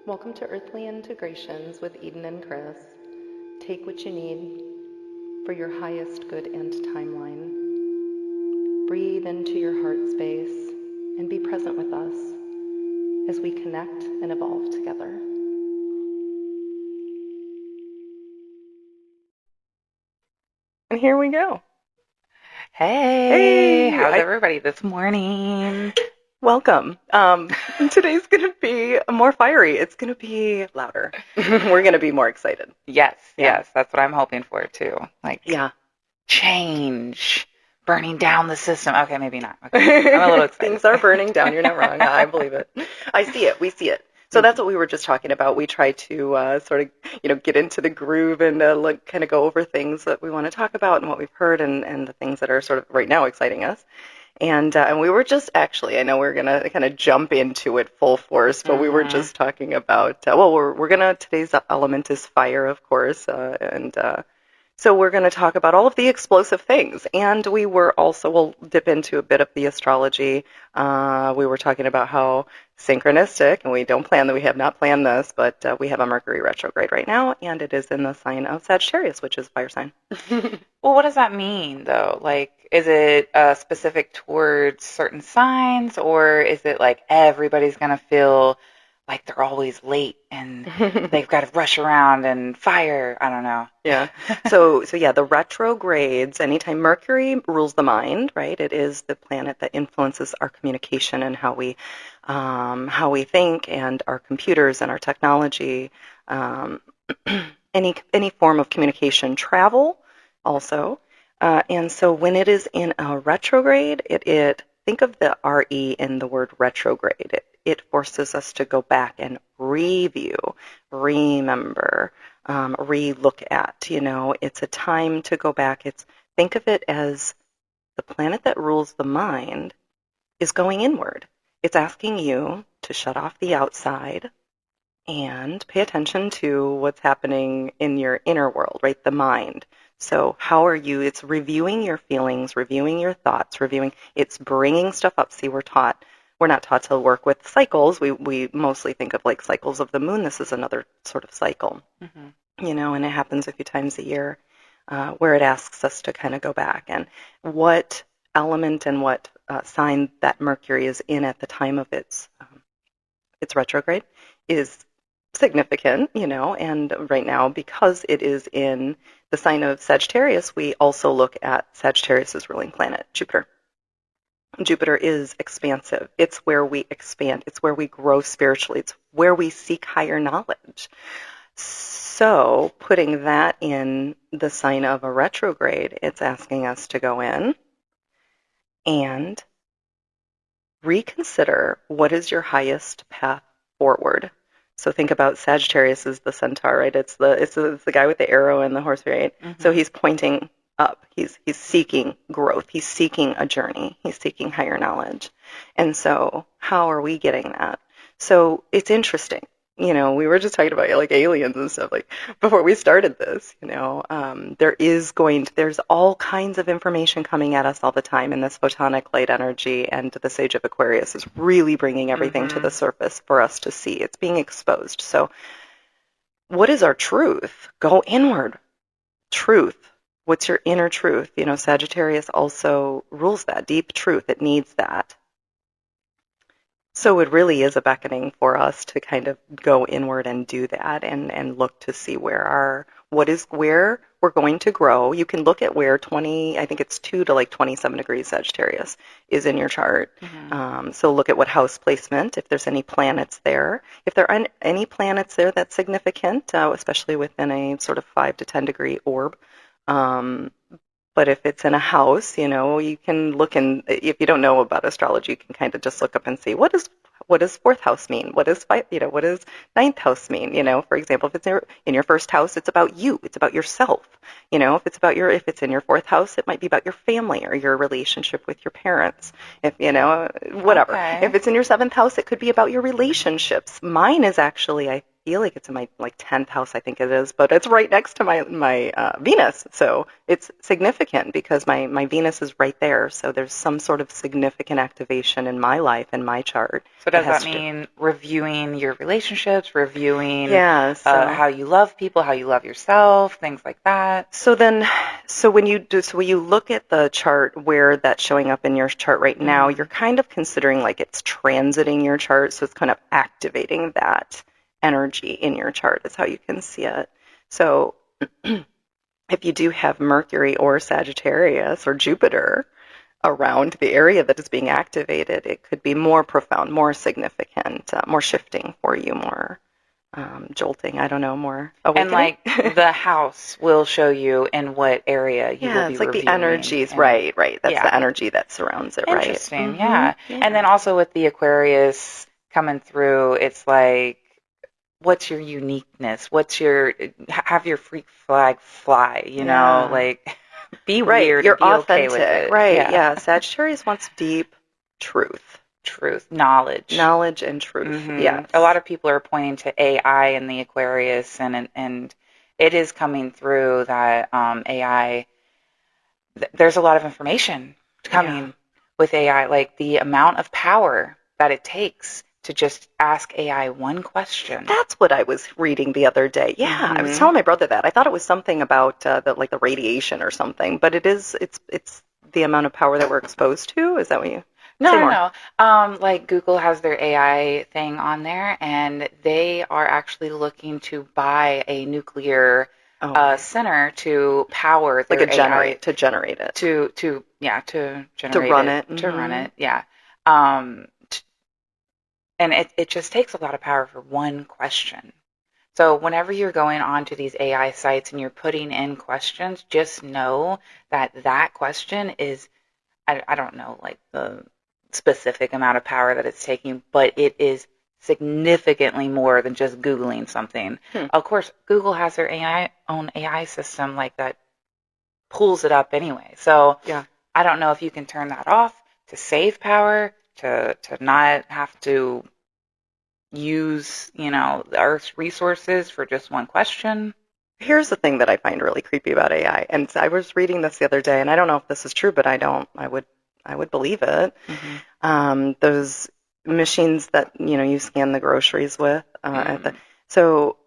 Welcome to Earthly Integrations with Eden and Chris. Take what you need for your highest good and timeline. Breathe into your heart space and be present with us as we connect and evolve together. And here we go. Hey, how's everybody this morning? Welcome. Today's going to be more fiery. It's going to be louder. We're going to be more excited. Yes, that's what I'm hoping for too. Change, burning down the system. Okay, maybe not. Okay. I'm a little excited. Things are burning down. You're not wrong. I believe it. I see it. We see it. So that's what we were just talking about. We try to sort of, get into the groove and kind of go over things that we want to talk about and what we've heard and the things that are sort of right now exciting us. And we were just actually, I know we're going to kind of jump into it full force, but we were just talking about, we're going to, today's element is fire, of course, so we're going to talk about all of the explosive things. And we were also, we'll dip into a bit of the astrology. We were talking about how synchronistic, and we have not planned this, but we have a Mercury retrograde right now, and it is in the sign of Sagittarius, which is fire sign. Well, what does that mean, though? Is it specific towards certain signs, or is it like everybody's going to feel like they're always late and they've got to rush around and fire? I don't know. Yeah. So the retrogrades, anytime Mercury rules the mind, right? It is the planet that influences our communication and how we think, and our computers and our technology, any form of communication, travel also. And so when it is in a retrograde, it think of the RE in the word retrograde. It forces us to go back and review, remember, re-look at. It's a time to go back. Think of it as the planet that rules the mind is going inward. It's asking you to shut off the outside and pay attention to what's happening in your inner world, right? The mind. So how are you? It's reviewing your feelings, reviewing your thoughts, it's bringing stuff up. See, we're not taught to work with cycles. We mostly think of like cycles of the moon. This is another sort of cycle, and it happens a few times a year where it asks us to kind of go back and what element and what sign that Mercury is in at the time of its retrograde is significant, and right now, because it is in the sign of Sagittarius, we also look at Sagittarius's ruling planet, Jupiter. Jupiter is expansive. It's where we expand. It's where we grow spiritually. It's where we seek higher knowledge. So putting that in the sign of a retrograde, it's asking us to go in and reconsider what is your highest path forward. So think about Sagittarius as the centaur, right? It's the guy with the arrow and the horse, right? So he's pointing up. He's seeking growth. He's seeking a journey. He's seeking higher knowledge. And so how are we getting that? So it's interesting. We were just talking about like aliens and stuff like before we started this, there's all kinds of information coming at us all the time, and this photonic light energy and the Sage of Aquarius is really bringing everything to the surface for us to see. It's being exposed. So what is our truth? Go inward. Truth. What's your inner truth? Sagittarius also rules that deep truth. It needs that. So it really is a beckoning for us to kind of go inward and do that and look to see where we're going to grow. You can look at where 2 to like 27 degrees Sagittarius is in your chart. So look at what house placement, if there's any planets there. If there are any planets there that's significant, especially within a sort of 5 to 10 degree orb. But if it's in a house, you can look if you don't know about astrology, you can kind of just look up and see what does fourth house mean? What does ninth house mean? For example, if it's in your first house, it's about you. It's about yourself. If it's in your fourth house, it might be about your family or your relationship with your parents. If, whatever. Okay. If it's in your seventh house, it could be about your relationships. Mine is actually, feel like it's in my like 10th house, I think it is, but it's right next to my Venus. So it's significant because my Venus is right there. So there's some sort of significant activation in my life, in my chart. So does that mean reviewing your relationships, reviewing Yeah, how you love people, how you love yourself, things like that? So when you look at the chart where that's showing up in your chart right now, you're kind of considering like it's transiting your chart, so it's kind of activating that energy in your chart is how you can see it. So if you do have Mercury or Sagittarius or Jupiter around the area that is being activated, it could be more profound, more significant, more shifting for you, more jolting, I don't know, more awakening. And like the house will show you in what area you will be it's like reviewing. The energies, right. That's the energy that surrounds it, right? Interesting, yeah. And then also with the Aquarius coming through, it's like, what's your uniqueness? Have your freak flag fly, you know, like be weird, you're and be authentic, okay with it. right? Yeah. Sagittarius wants deep truth, knowledge and truth. Yes. A lot of people are pointing to AI in the Aquarius, and it is coming through that AI. There's a lot of information coming with AI, like the amount of power that it takes to just ask AI one question. That's what I was reading the other day. Yeah, I was telling my brother that. I thought it was something about the radiation or something, but it's the amount of power that we're exposed to. Is that what you? No. Like Google has their AI thing on there, and they are actually looking to buy a nuclear center to power their like AI, to generate it, to generate run it, to run it. Yeah. And it just takes a lot of power for one question. So whenever you're going on to these AI sites and you're putting in questions, just know that question is, I don't know, like the specific amount of power that it's taking, but it is significantly more than just Googling something. Of course, Google has their own AI system like that pulls it up anyway. So I don't know if you can turn that off to save power, to not have to use, the Earth's resources for just one question. Here's the thing that I find really creepy about AI, and I was reading this the other day, and I don't know if this is true, but I would believe it. Those machines that you scan the groceries with, so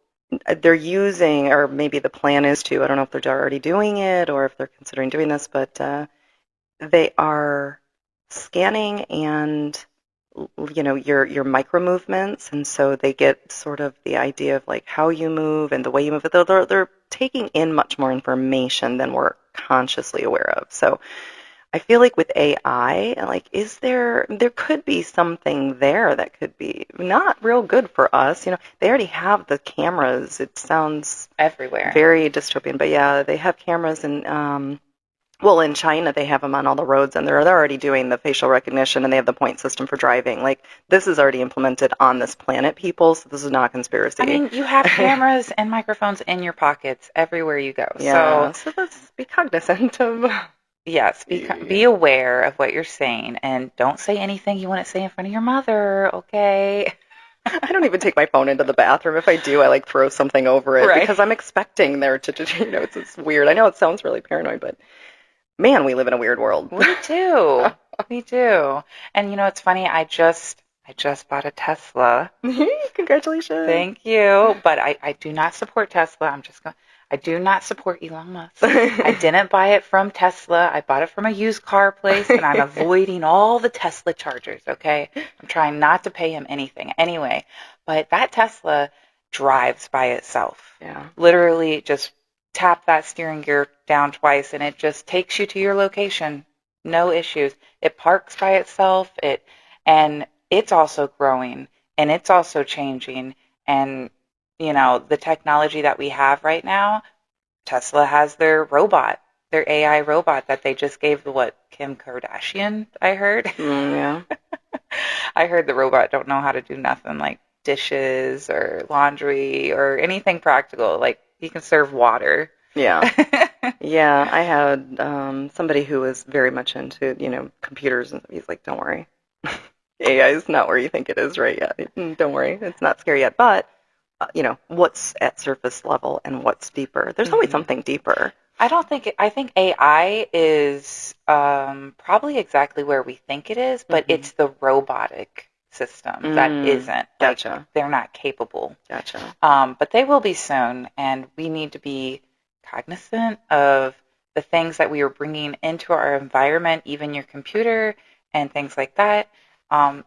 they're using, or maybe the plan is to, I don't know if they're already doing it or if they're considering doing this, but they are scanning and your micro movements, and so they get sort of the idea of like how you move and the way you move. They're taking in much more information than we're consciously aware of. So I feel like with AI, like, there could be something there that could be not real good for us. They already have the cameras. It sounds everywhere, very dystopian, but yeah, they have cameras, and well, in China, they have them on all the roads, and they're already doing the facial recognition, and they have the point system for driving. Like, this is already implemented on this planet, people, so this is not a conspiracy. I mean, you have cameras and microphones in your pockets everywhere you go. Yeah, so let's be cognizant of... Yes, be aware of what you're saying, and don't say anything you want to say in front of your mother, okay? I don't even take my phone into the bathroom. If I do, I like throw something over it because I'm expecting there to, it's weird. I know it sounds really paranoid, but... Man, we live in a weird world. We do. We do. And it's funny, I just bought a Tesla. Congratulations. Thank you. But I do not support Tesla. I do not support Elon Musk. I didn't buy it from Tesla. I bought it from a used car place, and I'm avoiding all the Tesla chargers, okay? I'm trying not to pay him anything. Anyway, but that Tesla drives by itself. Yeah. Literally just tap that steering gear down twice and it just takes you to your location. No issues. It parks by itself. And it's also growing, and it's also changing. And the technology that we have right now, Tesla has their AI robot that they just gave Kim Kardashian, I heard. Yeah. I heard the robot don't know how to do nothing like dishes or laundry or anything practical. Like, he can serve water. Yeah. Yeah, I had somebody who was very much into, computers, and he's like, don't worry. AI is not where you think it is right yet. Don't worry. It's not scary yet. But what's at surface level and what's deeper. There's always Mm-hmm. something deeper. I think AI is probably exactly where we think it is, but Mm-hmm. it's the robotic system that isn't. Like, Gotcha. they're not capable. Gotcha. But they will be soon, and we need to be cognizant of the things that we are bringing into our environment, even your computer and things like that.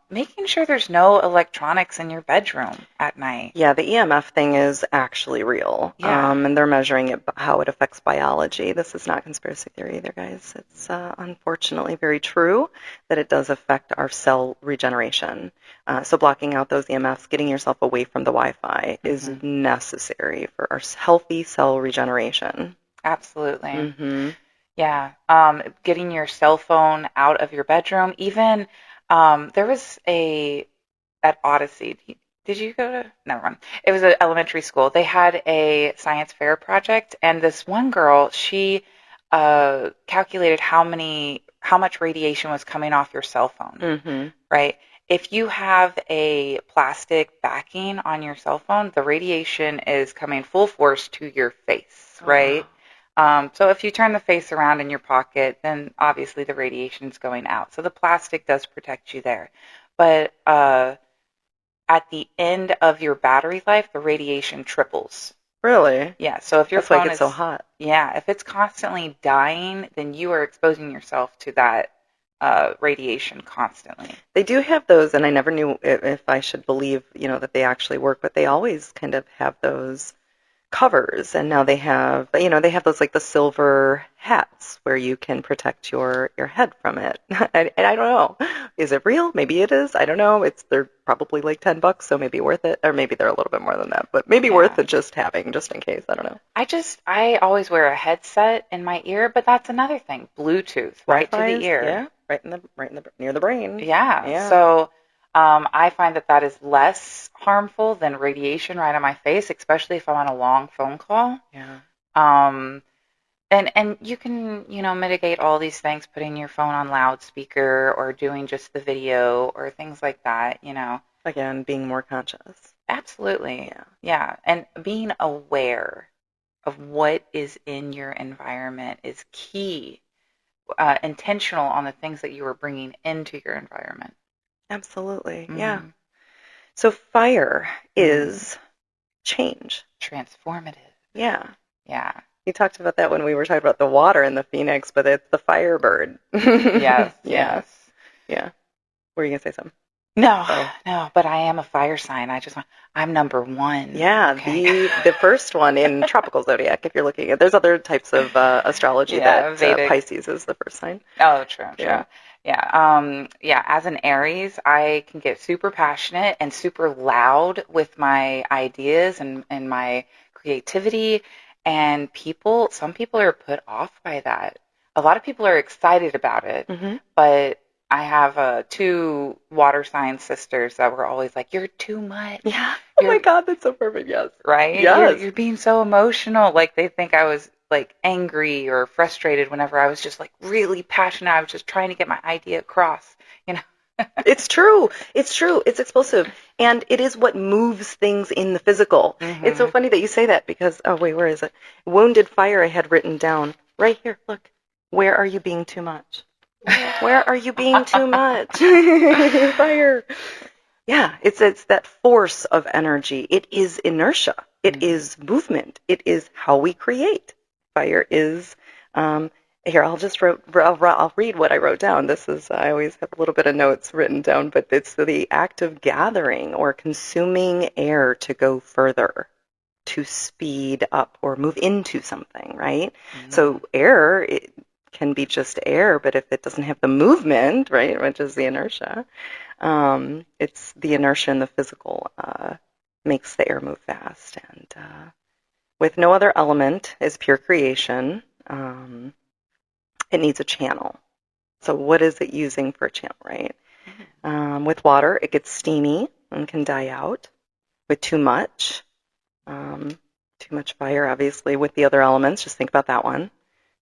Making sure there's no electronics in your bedroom at night. Yeah, the EMF thing is actually real. Yeah. And they're measuring it, how it affects biology. This is not conspiracy theory either, guys. It's unfortunately very true that it does affect our cell regeneration. So blocking out those EMFs, getting yourself away from the Wi-Fi is necessary for our healthy cell regeneration. Absolutely. Mm-hmm. Yeah. Getting your cell phone out of your bedroom. Even there was at Odyssey. Did you go to? Never mind. It was an elementary school. They had a science fair project, and this one girl, she calculated how much radiation was coming off your cell phone. Mm-hmm. Right? If you have a plastic backing on your cell phone, the radiation is coming full force to your face, right? Wow. So if you turn the face around in your pocket, then obviously the radiation is going out. So the plastic does protect you there. But at the end of your battery life, the radiation triples. Really? Yeah. So if your That's why it phone gets so hot. yeah, if it's constantly dying, then you are exposing yourself to that radiation constantly. They do have those, and I never knew if I should believe, that they actually work, but they always kind of have those covers, and now they have those, like, the silver hats where you can protect your head from it. And I don't know. Is it real? Maybe it is. I don't know. They're probably like $10, so maybe worth it, or maybe they're a little bit more than that, but maybe worth it just having, just in case. I don't know. I always wear a headset in my ear, but that's another thing. Bluetooth, right to the ear. Yeah, near the brain. Yeah. So I find that is less harmful than radiation right on my face, especially if I'm on a long phone call. Yeah. And you can, mitigate all these things, putting your phone on loudspeaker or doing just the video or things like that, Again, being more conscious. Absolutely. Yeah. Yeah. And being aware of what is in your environment is key. Intentional on the things that you are bringing into your environment. Absolutely. Yeah. So fire is change. Transformative. Yeah. Yeah. You talked about that when we were talking about the water in the Phoenix, but it's the firebird. Yes. Yeah. Yes. Yeah. Were you going to say something? No, but I am a fire sign. I'm number 1. Yeah, okay. the first one in tropical zodiac, if you're looking at, there's other types of astrology that Pisces is the first sign. Oh, true. Yeah. Yeah. As an Aries, I can get super passionate and super loud with my ideas and my creativity. And some people are put off by that. A lot of people are excited about it, but I have 2 water sign sisters that were always like, "You're too much." Yeah. Oh my God, that's so perfect. Yes. Right? Yes. You're being so emotional. Like, they think I was like angry or frustrated whenever I was just like really passionate. I was just trying to get my idea across, It's true. It's true. It's explosive. And it is what moves things in the physical. It's so funny that you say that because, oh, wait, where is it? Wounded fire I had written down. Right here. Look. Where are you being too much? Where are you being too much? Fire. Yeah, it's that force of energy. It is inertia. It is movement. It is how we create. Fire is here. I'll read what I wrote down. I always have a little bit of notes written down, but it's the act of gathering or consuming air to go further, to speed up or move into something, right? So air, it can be just air, but if it doesn't have the movement, right, which is the inertia, it's the inertia in the physical makes the air move fast. And with no other element is pure creation, it needs a channel. So what is it using for a channel, right? With water, it gets steamy and can die out. With too much fire, obviously, with the other elements, just think about that one.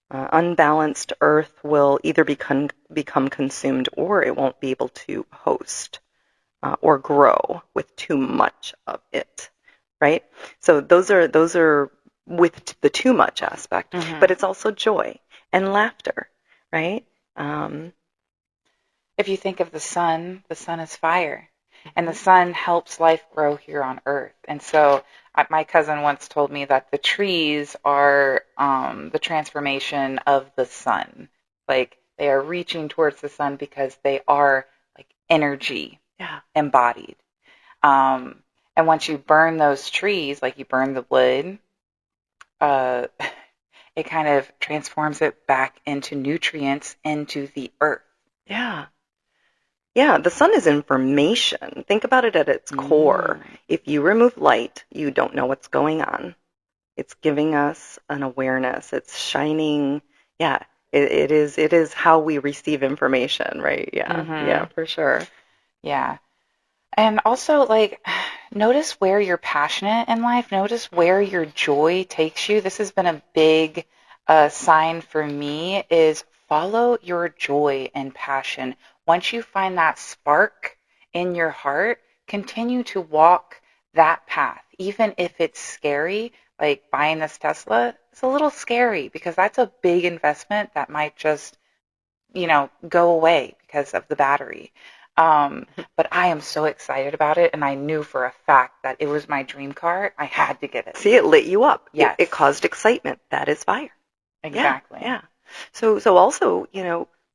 Unbalanced earth will either become consumed or it won't be able to host or grow with too much of it. right? So those are with the too much aspect, Mm-hmm. but it's also joy and laughter, right? Um, If you think of the sun is fire. And the sun helps life grow here on Earth. And so my cousin once told me that the trees are the transformation of the sun. Like they are reaching towards the sun because they are like energy yeah, embodied. Um, and once you burn those trees, like you burn the wood, uh, it kind of transforms it back into nutrients into the earth. yeah. Yeah, the sun is information. Think about it at its core. Mm. If you remove light, you don't know what's going on. It's giving us an awareness. It's shining. Yeah, it is how we receive information, right? Yeah, yeah, Mm-hmm. for sure. Yeah. And also, like, notice where you're passionate in life. Notice where your joy takes you. This has been a big sign for me is follow your joy and passion. Once you find that spark in your heart, continue to walk that path, even if it's scary. Like buying this Tesla, it's a little scary because that's a big investment that might just go away because of the battery. But I am so excited about it, and I knew for a fact that it was my dream car. I had to get it. See, it lit you up. Yes, It caused excitement. That is fire. Yeah, exactly. yeah. So also,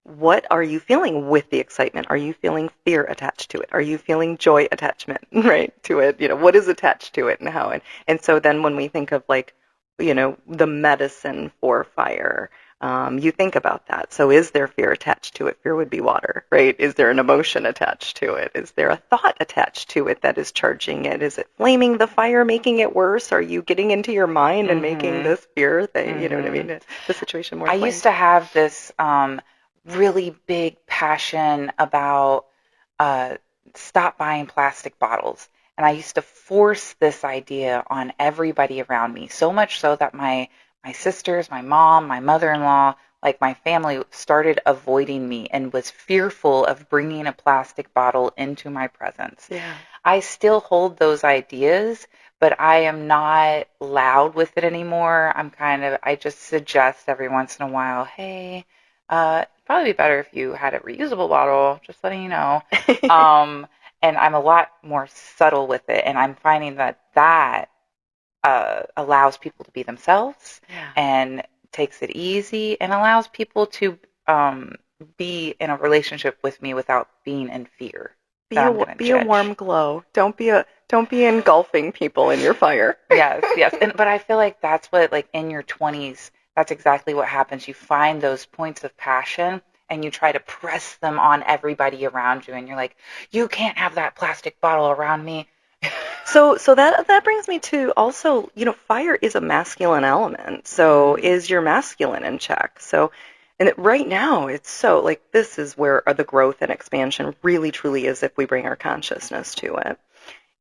what are you feeling with the excitement? Are you feeling fear attached to it? Are you feeling joy attachment, right, to it? What is attached to it and how? And so then when we think of like, the medicine for fire, you think about that. So is there fear attached to it? Fear would be water, right? Is there an emotion attached to it? Is there a thought attached to it that is charging it? Is it flaming the fire, making it worse? Are you getting into your mind and making Mm-hmm. this fear thing, you know what I Mm-hmm. mean? The situation more I inflamed. used to have this really big passion about uh, stop buying plastic bottles. And I used to force this idea on everybody around me, so much so that my sisters, my mom, my mother-in-law, like my family started avoiding me and was fearful of bringing a plastic bottle into my presence. Yeah. I still hold those ideas, but I am not loud with it anymore. I just suggest every once in a while, hey, it'd probably be better if you had a reusable bottle, just letting you know. And I'm a lot more subtle with it, and I'm finding that allows people to be themselves Yeah. and takes it easy and allows people to be in a relationship with me without being in fear Be that a I'm going to be a judge. warm glow. Don't be engulfing people in your fire. Yes, yes. But I feel like that's what, like, in your 20s, that's exactly what happens. You find those points of passion and you try to press them on everybody around you, and you're like, you can't have that plastic bottle around me. So that brings me to also, fire is a masculine element. So is your masculine in check? So, and right now it's so like this is where the growth and expansion really truly is if we bring our consciousness to it.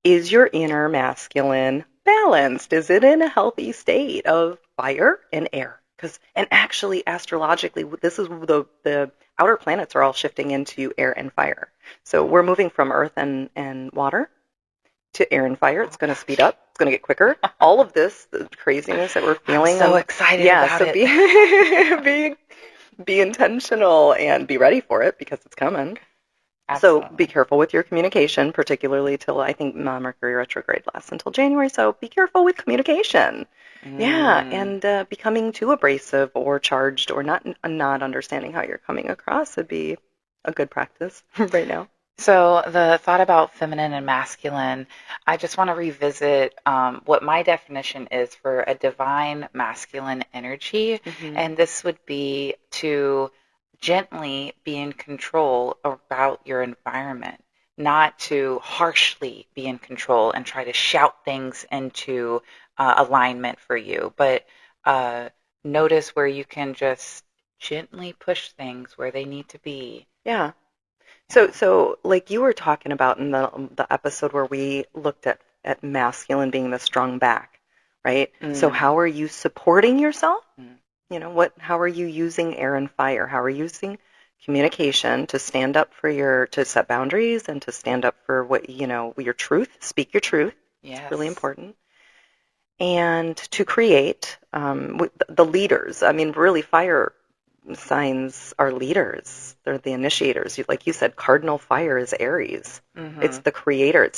Is your inner masculine balanced? Is it in a healthy state of fire and air? And actually astrologically, this is the outer planets are all shifting into air and fire. So we're moving from earth and water to air and fire. It's going to speed up. It's going to get quicker. All of this, the craziness that we're I'm feeling, so excited yeah. about So it. be intentional and be ready for it because it's coming. So be Absolutely. careful with your communication, particularly till I think Mercury retrograde lasts until January. So be careful with communication. Yeah, Mm. and becoming too abrasive or charged or not understanding how you're coming across would be a good practice right now. So the thought about feminine and masculine, I just want to revisit what my definition is for a divine masculine energy, Mm-hmm. and this would be to gently be in control about your environment, not to harshly be in control and try to shout things into alignment for you, but uh, notice where you can just gently push things where they need to be. Yeah. So, Yeah. so like you were talking about in the episode where we looked at masculine being the strong back, right? So Mm. how are you supporting yourself? Mm. How are you using air and fire? How are you using communication to stand up to set boundaries and to stand up for your truth, speak your truth. It's really Yes. important. and to create the leaders. I mean, really, fire signs are leaders. They're the initiators. Like you said, cardinal fire is Aries. It's Mm-hmm. the creator.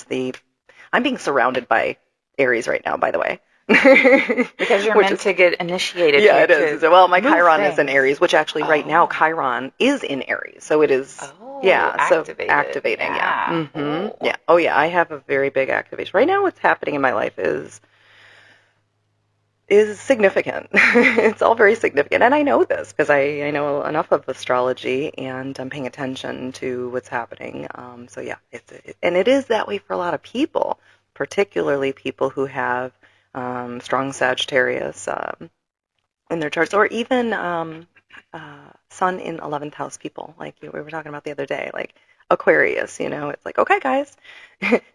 I'm being surrounded by Aries right now, by the way. Because you're Which meant is, to get initiated yeah, here it is. to Well, my move Chiron is in things. Aries, which actually right now Oh. Chiron is in Aries. So it is, Oh, yeah, so activated. activating, yeah. Yeah. Yeah. Oh. Oh, yeah, I have a very big activation. Right now what's happening in my life is significant. It's all very significant. And I know this because I know enough of astrology and I'm paying attention to what's happening. So yeah, and it is that way for a lot of people, particularly people who have strong Sagittarius in their charts, or even Sun in 11th house people, like we were talking about the other day, like Aquarius. It's like, okay, guys,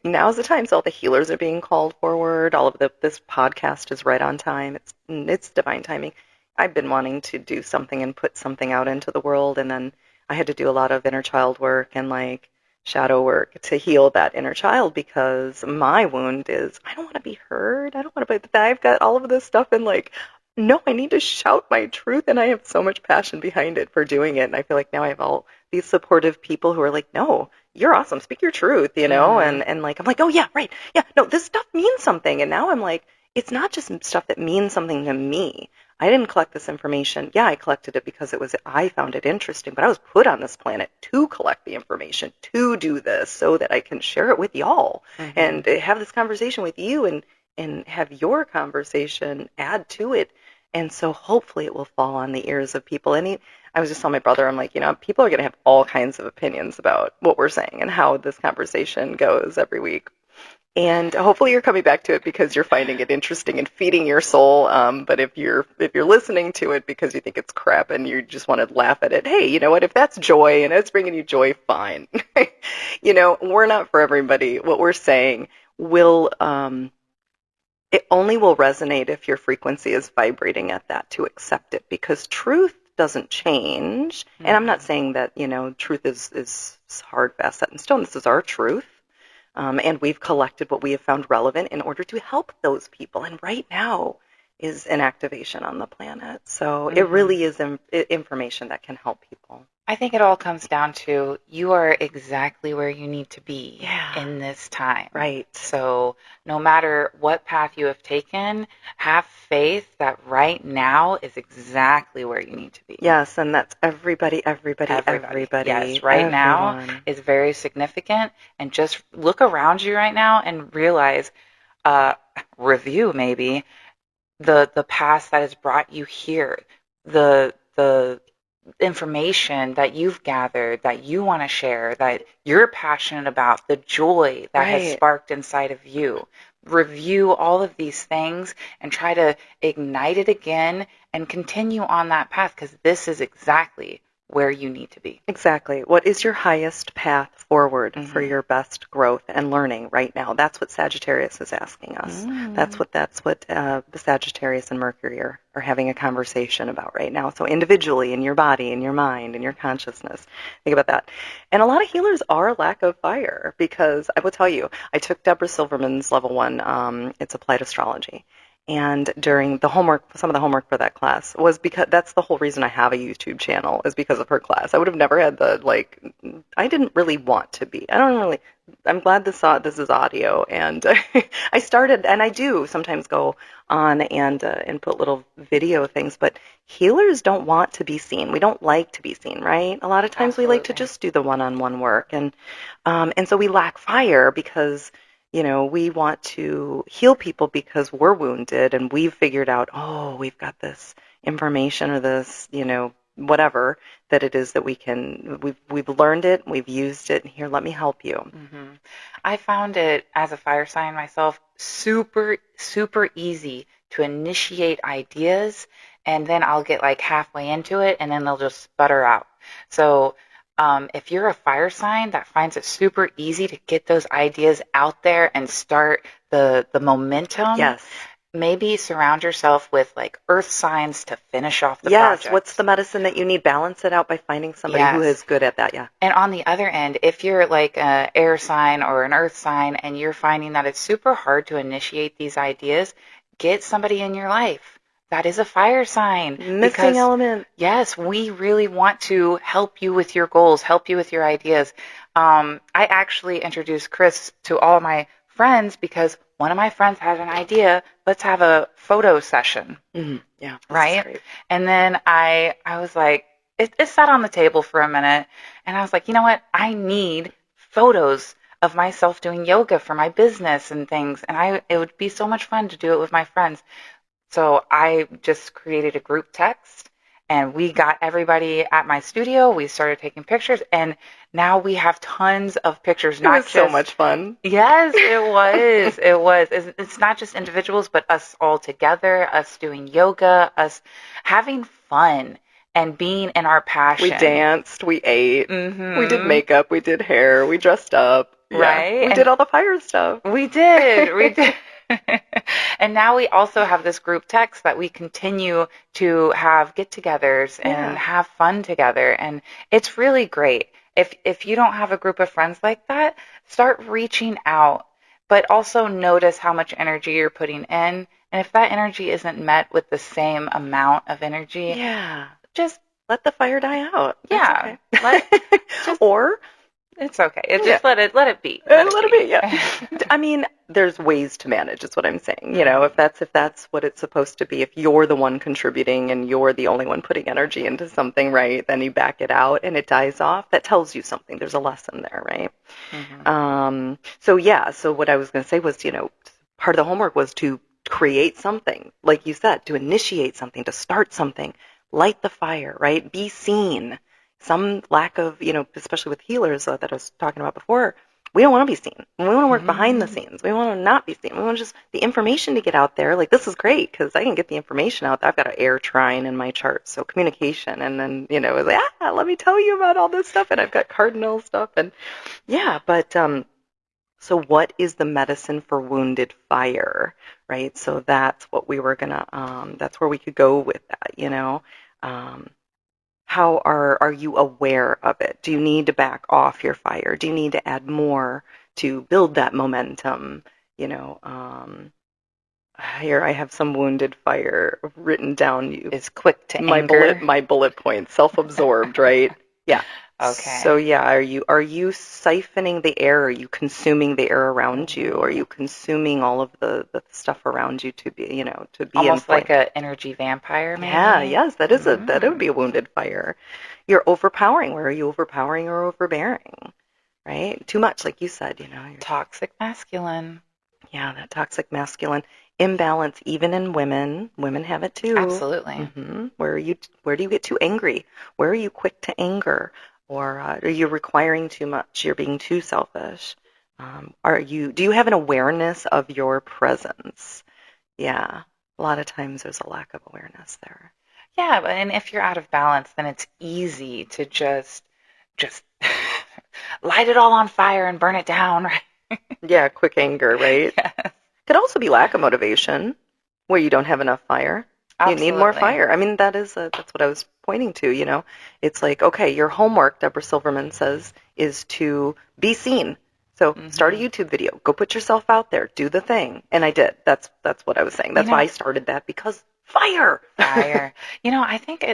now's the time. So all the healers are being called forward. All of this podcast is right on time. It's divine timing. I've been wanting to do something and put something out into the world, and then I had to do a lot of inner child work and like shadow work to heal that inner child because my wound is I don't want to be heard. I don't want to, but I've got all of this stuff and like no, I need to shout my truth, and I have so much passion behind it for doing it. And I feel like now I have all these supportive people who are like, no, you're awesome, speak your truth. Mm-hmm. And like I'm like, oh yeah, right, yeah, no, this stuff means something. And now I'm like, it's not just stuff that means something to me. I didn't collect this information. Yeah, I collected it because I found it interesting, but I was put on this planet to collect the information, to do this so that I can share it with y'all Mm-hmm. and have this conversation with you and have your conversation add to it. And so hopefully it will fall on the ears of people. I was just telling my brother, I'm like, people are going to have all kinds of opinions about what we're saying and how this conversation goes every week. And hopefully you're coming back to it because you're finding it interesting and feeding your soul. But if you're listening to it because you think it's crap and you just want to laugh at it, hey, you know what? If that's joy and it's bringing you joy, fine. We're not for everybody. What we're saying will it only will resonate if your frequency is vibrating at that to accept it because truth doesn't change. And I'm not Mm-hmm. saying that, truth is hard, fast, set in stone. This is our truth. And we've collected what we have found relevant in order to help those people. And right now is an activation on the planet. So it Mm-hmm. really is information that can help people. I think it all comes down to you are exactly where you need to be Yeah, in this time. right. So, no matter what path you have taken, have faith that right now is exactly where you need to be. Yes, and that's everybody, everybody, Everybody. everybody, Yes, right now everyone. is very significant. And just look around you right now and realize, uh, review maybe the past that has brought you here, the information that you've gathered that you want to share, that you're passionate about, the joy that has Right. sparked inside of you. Review all of these things and try to ignite it again and continue on that path because this is exactly where you need to be. Exactly. What is your highest path forward for Mm-hmm. your best growth and learning right now? That's what Sagittarius is asking us. That's Mm. what the Sagittarius and Mercury are having a conversation about right now. So individually, in your body, in your mind, in your consciousness, think about that. And a lot of healers are lack of fire because I will tell you, I took Deborah Silverman's level 1. It's applied astrology. And during the homework, some of the homework for that class was because that's the whole reason I have a YouTube channel is because of her class. I would have never had I didn't really want to be. I'm glad this is audio. And I started, and I do sometimes go on and put little video things, but healers don't want to be seen. We don't like to be seen, right? A lot of times we like to Absolutely. just do the one-on-one work. And so we lack fire because we want to heal people because we're wounded and we've figured out, oh, we've got this information or this, whatever that it is that we've learned it, we've used it, and here, let me help you. Hmm. I found it as a fire sign myself super, super easy to initiate ideas, and then I'll get like halfway into it, and then they'll just sputter out. So, if you're a fire sign that finds it super easy to get those ideas out there and start the momentum, Yes. maybe surround yourself with like earth signs to finish off the Yes. What's the project. medicine that you need? Balance it out by finding somebody who Yes. is good at that. Yeah. And on the other end, if you're like an air sign or an earth sign and you're finding that it's super hard to initiate these ideas, get somebody in your life that is a fire sign. Missing element. Yes, we really want to help you with your goals, help you with your ideas. I actually introduced Chris to all my friends because one of my friends had an idea. Let's have a photo session. Mm-hmm. Yeah, right? And then I was like, it sat on the table for a minute, and I was like, you know what? I need photos of myself doing yoga for my business and things, and it would be so much fun to do it with my friends. So I just created a group text, and we got everybody at my studio. We started taking pictures, and now we have tons of pictures. It was so much fun. Yes, it was. It was. It's not just individuals, but us all together, us doing yoga, us having fun and being in our passion. We danced, we ate, Mm-hmm. we did makeup, we did hair, we dressed up. Right? Yeah. We did all the fire stuff. We did. We did. And now we also have this group text that we continue to have get-togethers and have fun together, and it's really great. If you don't have a group of friends like that, start reaching out, but also notice how much energy you're putting in, and if that energy isn't met with the same amount of energy, just let the fire die out. Yeah. Okay. Or it's okay. Just let it be. Let it be. Yeah. I mean, there's ways to manage, is what I'm saying. You know, if that's what it's supposed to be, if you're the one contributing and you're the only one putting energy into something, right, then you back it out and it dies off. That tells you something. There's a lesson there, right? Mm-hmm. So what I was going to say was, part of the homework was to create something, like you said, to initiate something, to start something, light the fire, right? Be seen. Some lack of, especially with healers that I was talking about before, we don't want to be seen. We want to work behind the scenes. We want to not be seen. We want just the information to get out there. Like, this is great because I can get the information out there. I've got an air trine in my chart, so communication. And then, it's like, let me tell you about all this stuff. And I've got cardinal stuff. And so what is the medicine for wounded fire, right? So that's what we were going to, that's where we could go with that, how are you aware of it? Do you need to back off your fire? Do you need to add more to build that momentum? Here I have some wounded fire written down. Is quick to anger. My bullet points, self-absorbed, right? Yeah. Okay. So are you siphoning the air? Are you consuming the air around you? Are you consuming all of the stuff around you to be, to be almost like an energy vampire, maybe? Yeah, yes, that would be a wounded fire. You're overpowering. Where are you overpowering or overbearing? Right? Too much, like you said, you're toxic masculine. Yeah, that toxic masculine imbalance, even in women. Women have it too. Absolutely. Mm-hmm. Where do you get too angry? Where are you quick to anger? Or are you requiring too much? You're being too selfish. Do you have an awareness of your presence? Yeah, a lot of times there's a lack of awareness there. Yeah, and if you're out of balance, then it's easy to just light it all on fire and burn it down, right? Yeah, quick anger, right? Yes. Could also be lack of motivation, where you don't have enough fire. Absolutely. You need more fire. I mean, that's what I was pointing to, It's like, okay, your homework, Deborah Silverman says, is to be seen. So start a YouTube video. Go put yourself out there. Do the thing. And I did. That's what I was saying. That's why I started that, because fire. Fire. I think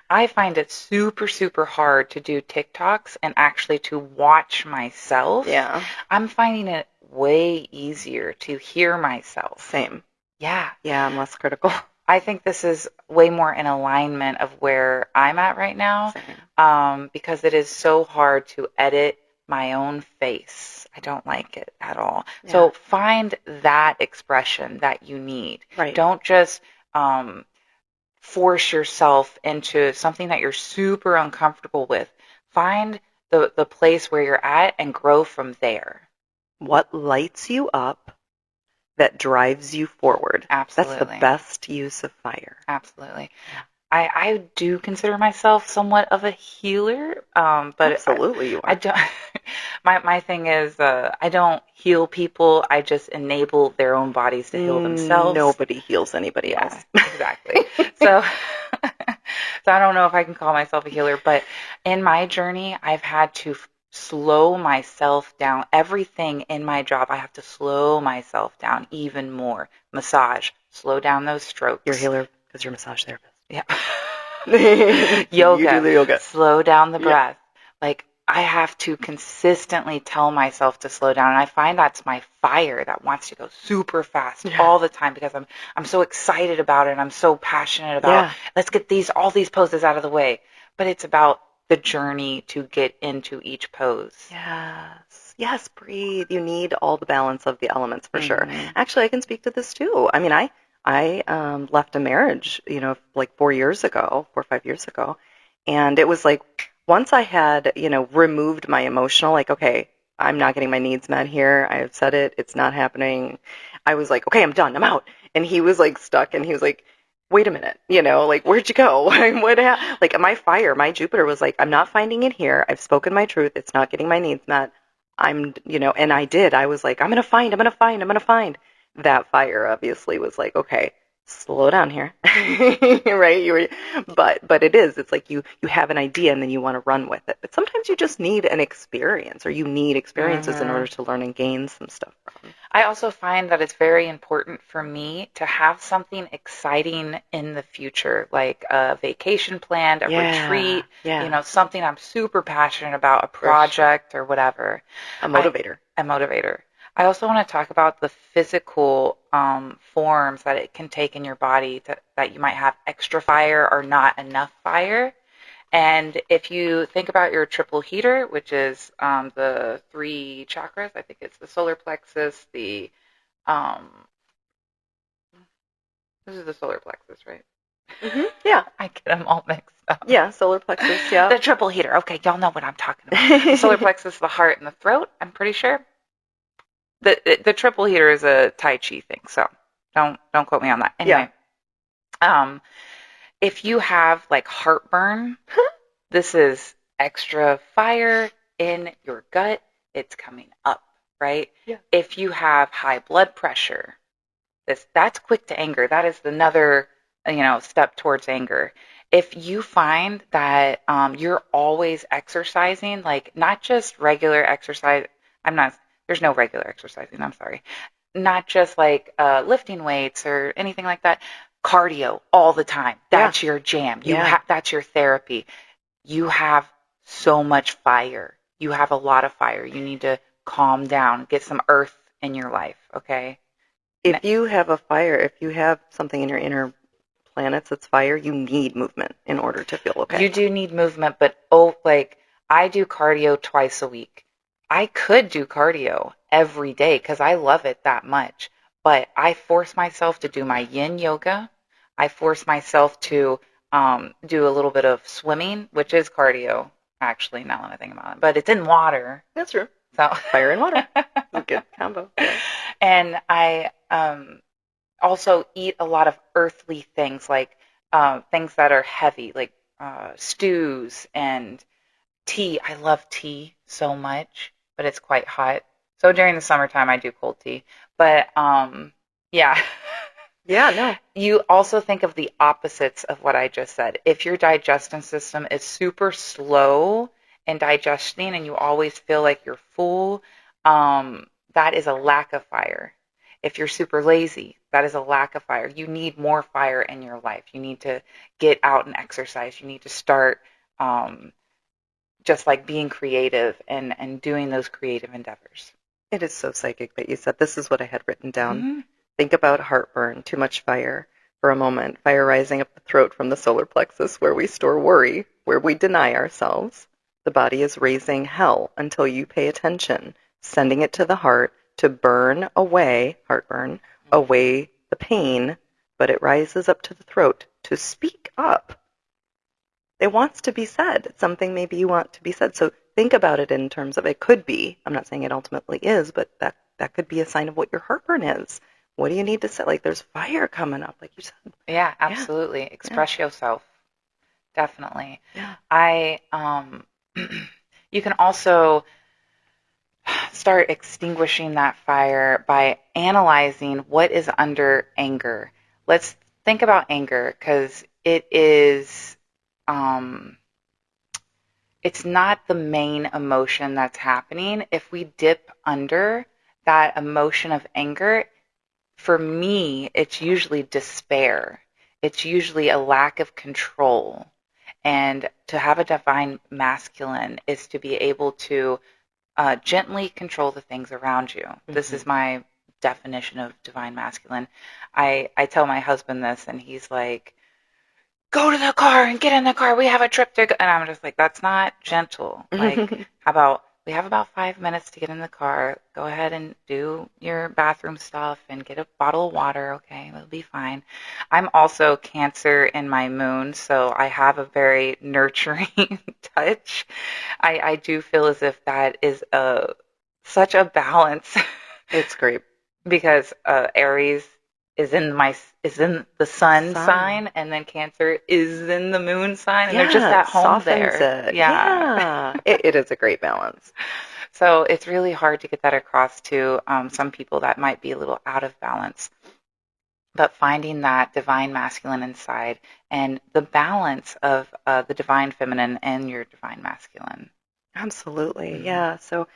I find it super, super hard to do TikToks and actually to watch myself. Yeah. I'm finding it way easier to hear myself. Same. Yeah. Yeah, I'm less critical. I think this is way more in alignment of where I'm at right now, because it is so hard to edit my own face. I don't like it at all. Yeah. So find that expression that you need. Right. Don't just force yourself into something that you're super uncomfortable with. Find the place where you're at and grow from there. What lights you up that drives you forward. Absolutely. That's the best use of fire. Absolutely. I do consider myself somewhat of a healer, but absolutely you are. I don't. My thing is, I don't heal people. I just enable their own bodies to heal themselves. Nobody heals anybody else. Exactly. So I don't know if I can call myself a healer, but in my journey, I've had to slow myself down. Everything in my job, I have to slow myself down even more. Massage, slow down those strokes. Your healer, because you're a massage therapist. Yeah. You do the yoga. Slow down the breath. Like, I have to consistently tell myself to slow down. And I find that's my fire that wants to go super fast all the time because I'm so excited about it and I'm so passionate about let's get all these poses out of the way. But it's about the journey to get into each pose. Yes. Yes, breathe. You need all the balance of the elements for sure. Actually, I can speak to this too. I mean, I left a marriage, like 4 or 5 years ago, and it was like once I had, removed my emotional, like, okay, I'm not getting my needs met here. I have said it. It's not happening. I was like, okay, I'm done. I'm out. And he was like stuck, and he was like, wait a minute, like, where'd you go? Like, my fire, my Jupiter was like, I'm not finding it here. I've spoken my truth. It's not getting my needs met. And I did. I was like, I'm going to find. That fire obviously was like, okay, slow down here. Right? But it's like you have an idea and then you want to run with it. But sometimes you just need an experience, or you need experiences in order to learn and gain some stuff from. I also find that it's very important for me to have something exciting in the future, like a vacation planned, a retreat, something I'm super passionate about, a project or whatever. A motivator. I also want to talk about the physical forms that it can take in your body that you might have extra fire or not enough fire. And if you think about your triple heater, which is the 3 chakras, I think it's the solar plexus, this is the solar plexus, right? Yeah. I get them all mixed up. Yeah, solar plexus, yeah. The triple heater. Okay, y'all know what I'm talking about. The solar plexus, the heart, and the throat, I'm pretty sure. The triple heater is a Tai Chi thing, so don't quote me on that. Anyway, if you have like heartburn, this is extra fire in your gut. It's coming up, right? Yeah. If you have high blood pressure, that's quick to anger. That is another step towards anger. If you find that you're always exercising, like not just regular exercise, there's no regular exercising, I'm sorry. Not just like lifting weights or anything like that. Cardio all the time. That's your jam. That's your therapy. You have so much fire. You have a lot of fire. You need to calm down, get some earth in your life, okay? If you have a fire, if you have something in your inner planets that's fire, you need movement in order to feel okay. You do need movement, but I do cardio twice a week. I could do cardio every day because I love it that much, but I force myself to do my yin yoga. I force myself to do a little bit of swimming, which is cardio, actually, now that I think about it. But it's in water. That's true. So fire and water. A good combo. Yeah. And I also eat a lot of earthly things, like things that are heavy, like stews and tea. I love tea so much, but it's quite hot. So during the summertime, I do cold tea. But yeah. Yeah, no. You also think of the opposites of what I just said. If your digestion system is super slow in digesting and you always feel like you're full, that is a lack of fire. If you're super lazy, that is a lack of fire. You need more fire in your life. You need to get out and exercise. You need to start just like being creative and doing those creative endeavors. It is so psychic that you said this is what I had written down. Think about heartburn, too much fire for a moment. Fire rising up the throat from the solar plexus where we store worry, where we deny ourselves. The body is raising hell until you pay attention, sending it to the heart to burn away, heartburn, away the pain, but it rises up to the throat to speak up. It wants to be said. It's something maybe you want to be said. So think about it in terms of it could be. I'm not saying it ultimately is, but that could be a sign of what your heartburn is. What do you need to say? Like there's fire coming up, like you said. Yeah, absolutely. Yeah. Express yourself. Definitely. Yeah. You can also start extinguishing that fire by analyzing what is under anger. Let's think about anger because it is, it's not the main emotion that's happening. If we dip under that emotion of anger, for me, it's usually despair. It's usually a lack of control. And to have a divine masculine is to be able to gently control the things around you. This is my definition of divine masculine. I tell my husband this, and he's like, go to the car and get in the car. We have a trip to go. And I'm just like, that's not gentle. Like, how about we have about 5 minutes to get in the car. Go ahead and do your bathroom stuff and get a bottle of water. Okay, it'll be fine. I'm also Cancer in my moon, so I have a very nurturing touch. I do feel as if that is such a balance. It's great. Because Aries is in the sun sign, and then Cancer is in the moon sign, and they're just at home softens there. it. Yeah. It is a great balance. So it's really hard to get that across to some people that might be a little out of balance. But finding that divine masculine inside and the balance of the divine feminine and your divine masculine. Absolutely. Yeah. So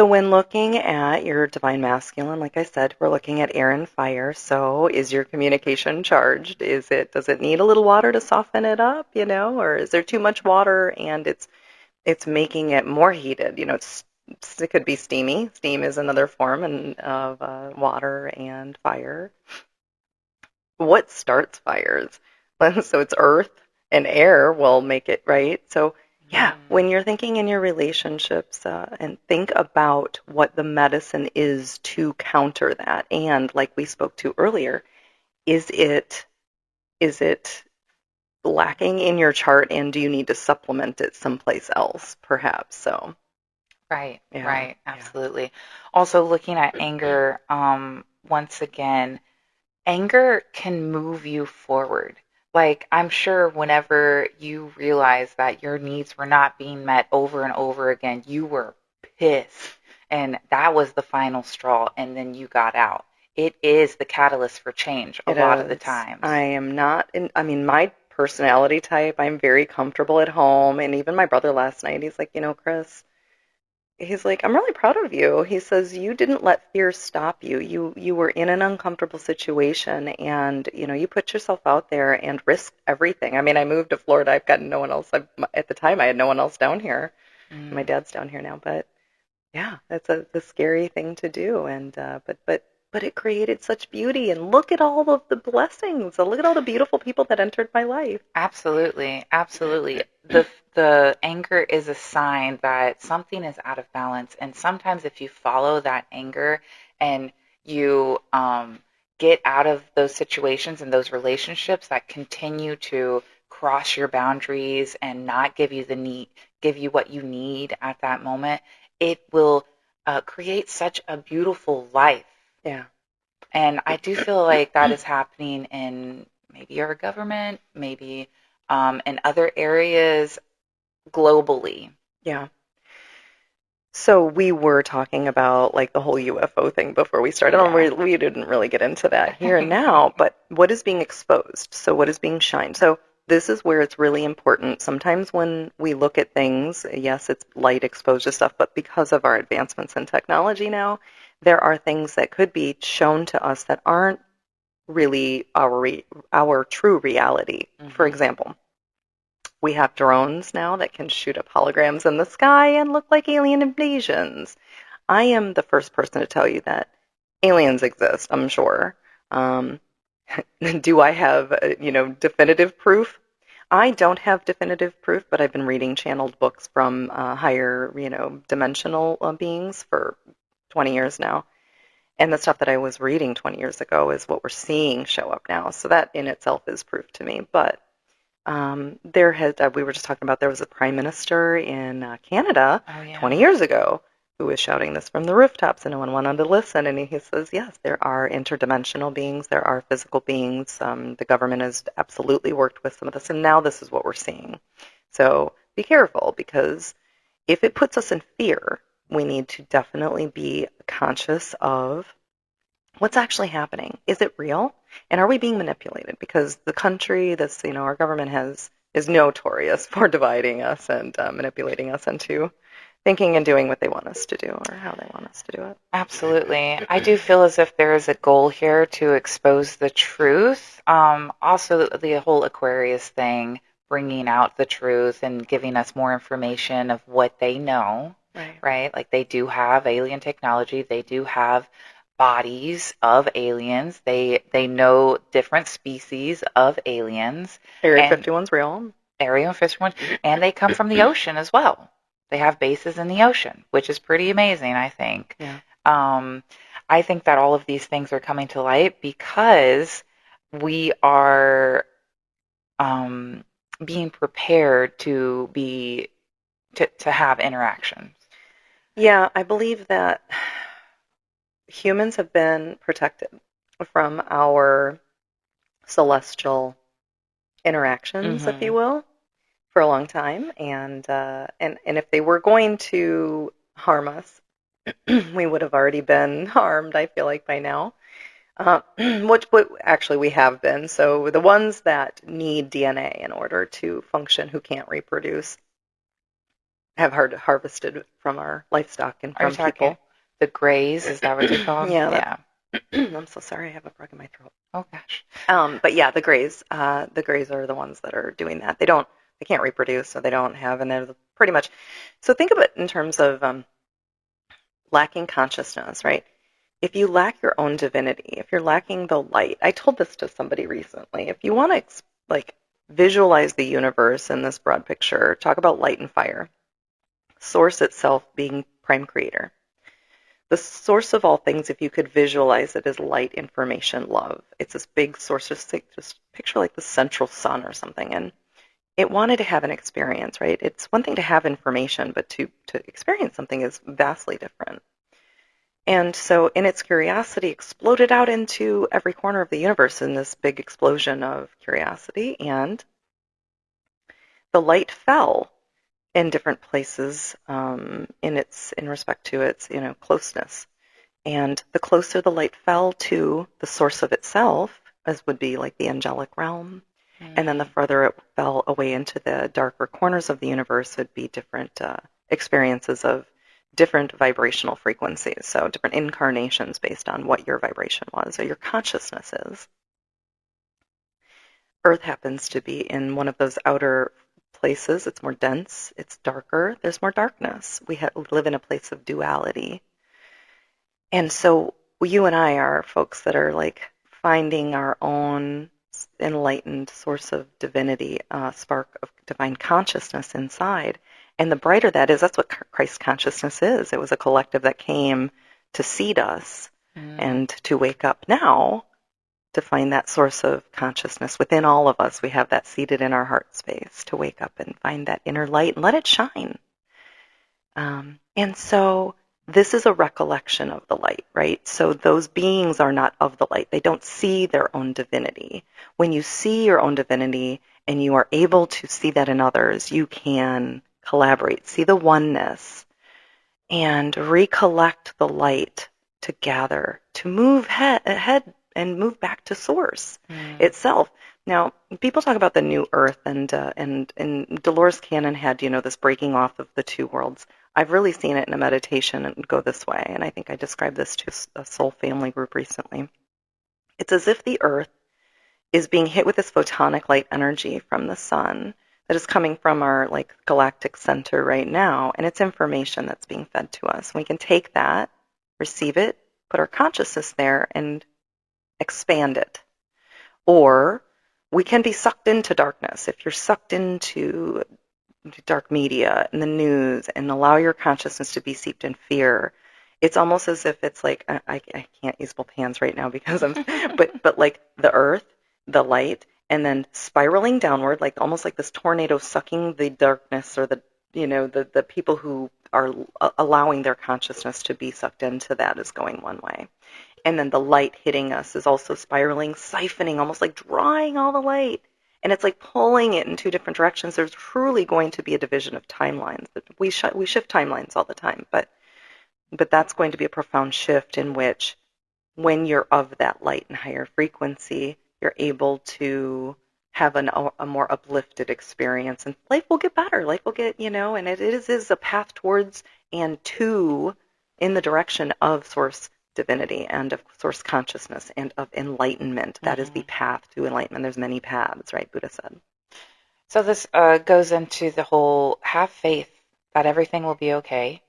when looking at your divine masculine, like I said, we're looking at air and fire. So is your communication charged? Does it need a little water to soften it up, or is there too much water and it's making it more heated? It could be steamy. Steam is another form of water and fire. What starts fires? So it's earth and air will make it, right? So yeah, when you're thinking in your relationships and think about what the medicine is to counter that. And like we spoke to earlier, is it lacking in your chart and do you need to supplement it someplace else, perhaps? So Right, yeah, right, absolutely. Also, looking at anger, once again, anger can move you forward. Like, I'm sure whenever you realize that your needs were not being met over and over again, you were pissed. And that was the final straw, and then you got out. It is the catalyst for change a lot of the times. I am not my personality type, I'm very comfortable at home. And even my brother last night, he's like, Chris, he's like, I'm really proud of you. He says, you didn't let fear stop you. You were in an uncomfortable situation and, you put yourself out there and risked everything. I mean, I moved to Florida. I've got no one else. At the time, I had no one else down here. My dad's down here now, but yeah, that's a scary thing to do. And but it created such beauty. And look at all of the blessings. Look at all the beautiful people that entered my life. Absolutely, absolutely. The anger is a sign that something is out of balance, and sometimes if you follow that anger and you get out of those situations and those relationships that continue to cross your boundaries and not give you what you need at that moment, it will create such a beautiful life. Yeah. And I do feel like that is happening in maybe our government, maybe in other areas globally. Yeah. So we were talking about like the whole UFO thing before we started. Yeah. We didn't really get into that here and now, but what is being exposed? So what is being shined? So this is where it's really important. Sometimes when we look at things, yes, it's light exposure stuff, but because of our advancements in technology now, there are things that could be shown to us that aren't really our true reality. Mm-hmm. For example, we have drones now that can shoot up holograms in the sky and look like alien invasions. I am the first person to tell you that aliens exist, I'm sure. Do I have, definitive proof? I don't have definitive proof, but I've been reading channeled books from higher, dimensional beings for 20 years now. And the stuff that I was reading 20 years ago is what we're seeing show up now. So that in itself is proof to me. But we were just talking about there was a prime minister in Canada 20 years ago who was shouting this from the rooftops and no one wanted to listen. And he says, yes, there are interdimensional beings, there are physical beings. The government has absolutely worked with some of this, and now this is what we're seeing. So be careful, because if it puts us in fear, we need to definitely be conscious of what's actually happening. Is it real? And are we being manipulated? Because the country, our government is notorious for dividing us and manipulating us into thinking and doing what they want us to do or how they want us to do it. Absolutely. I do feel as if there is a goal here to expose the truth. Also, the whole Aquarius thing, bringing out the truth and giving us more information of what they know, Right. right? Like they do have alien technology. They do have bodies of aliens. They know different species of aliens. Area And 51's real. Area 51, and they come from the ocean as well. They have bases in the ocean, which is pretty amazing, I think. Yeah. Um, I think that all of these things are coming to light because we are being prepared to have interactions. Yeah, I believe that humans have been protected from our celestial interactions, if you Mm-hmm. will, for a long time, and if they were going to harm us, we would have already been harmed. I feel like by now, which actually we have been. So the ones that need DNA in order to function, who can't reproduce, have harvested from our livestock and Are you from talking people. the grays? Is that what they call them? Yeah, Yeah. I'm so sorry. I have a frog in my throat. Oh gosh. But yeah, the grays are the ones that are doing that. They can't reproduce, so they don't have, and they're pretty much. So think of it in terms of lacking consciousness, right? If you lack your own divinity, if you're lacking the light, I told this to somebody recently. If you want to like visualize the universe in this broad picture, talk about light and fire. Source itself being prime creator. The source of all things, if you could visualize it as light, information, love, it's this big source. Just picture like the central sun or something. And it wanted to have an experience, right? It's one thing to have information, but to experience something is vastly different. And so, in its curiosity, exploded out into every corner of the universe in this big explosion of curiosity. And the light fell in different places in respect to its closeness. And the closer the light fell to the source of itself, as would be like the angelic realm, and then the further it fell away into the darker corners of the universe would be different experiences of different vibrational frequencies. So different incarnations based on what your vibration was or your consciousness is. Earth happens to be in one of those outer places. It's more dense, it's darker, there's more darkness. We live in a place of duality. And so you and I are folks that are like finding our own enlightened source of divinity, spark of divine consciousness inside. And the brighter that is, that's what Christ consciousness is. It was a collective that came to seed us and to wake up now to find that source of consciousness within all of us. We have that seated in our heart space to wake up and find that inner light and let it shine. And so this is a recollection of the light, right? So those beings are not of the light. They don't see their own divinity. When you see your own divinity and you are able to see that in others, you can collaborate, see the oneness, and recollect the light to gather, to move ahead and move back to source itself. Now, people talk about the new earth, and Dolores Cannon had, this breaking off of the two worlds. I've really seen it in a meditation and go this way, and I think I described this to a soul family group recently. It's as if the earth is being hit with this photonic light energy from the sun that is coming from our like galactic center right now, and it's information that's being fed to us. We can take that, receive it, put our consciousness there, and expand it. Or we can be sucked into darkness. If you're sucked into dark media and the news and allow your consciousness to be steeped in fear, it's almost as if it's like I can't use both hands right now because I'm but like the earth, the light, and then spiraling downward, like almost like this tornado sucking the darkness or the people who are allowing their consciousness to be sucked into that is going one way. And then the light hitting us is also spiraling, siphoning, almost like drawing all the light. And it's like pulling it in two different directions. There's truly going to be a division of timelines. We shift timelines all the time, but that's going to be a profound shift in which when you're of that light and higher frequency, you're able to have a more uplifted experience, and life will get better. Life will get, and it is a path towards and two, in the direction of source divinity and of source consciousness and of enlightenment. That is the path to enlightenment. There's many paths, right? Buddha said. So this goes into the whole have faith that everything will be okay,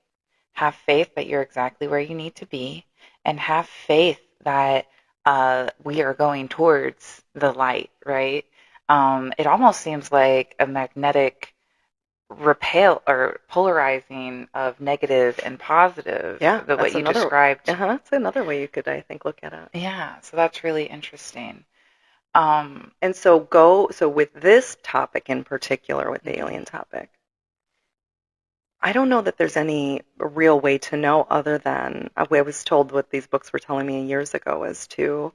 have faith that you're exactly where you need to be, and have faith that we are going towards the light, right? It almost seems like a magnetic repel or polarizing of negative and positive, Yeah, the what that's you another. described. That's another way you could, I think, look at it. Yeah, so that's really interesting. And so with this topic in particular, with the alien topic, I don't know that there's any real way to know other than I was told what these books were telling me years ago is to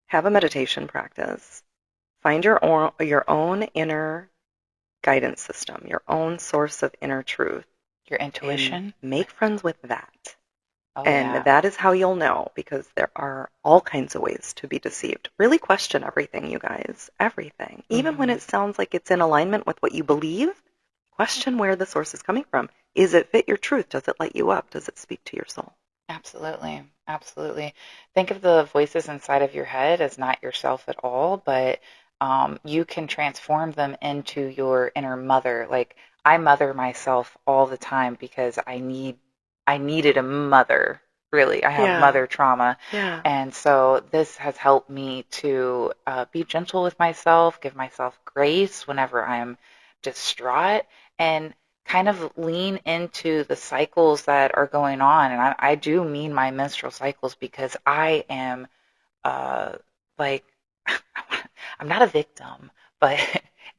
have a meditation practice, find your own inner guidance system, your own source of inner truth, Your intuition. and make friends with that. Oh, And yeah. that is how you'll know, because there are all kinds of ways to be deceived. Really question everything, you guys. Everything. Even when it sounds like it's in alignment with what you believe, question where the source is coming from. Is it fit your truth? Does it light you up? Does it speak to your soul? Absolutely. Absolutely. Think of the voices inside of your head as not yourself at all, but you can transform them into your inner mother. Like I mother myself all the time because I needed a mother. Really, I have Yeah. mother trauma, Yeah. and so this has helped me to be gentle with myself, give myself grace whenever I'm distraught, and kind of lean into the cycles that are going on. And I do mean my menstrual cycles because I am uh, like, I'm not a victim, but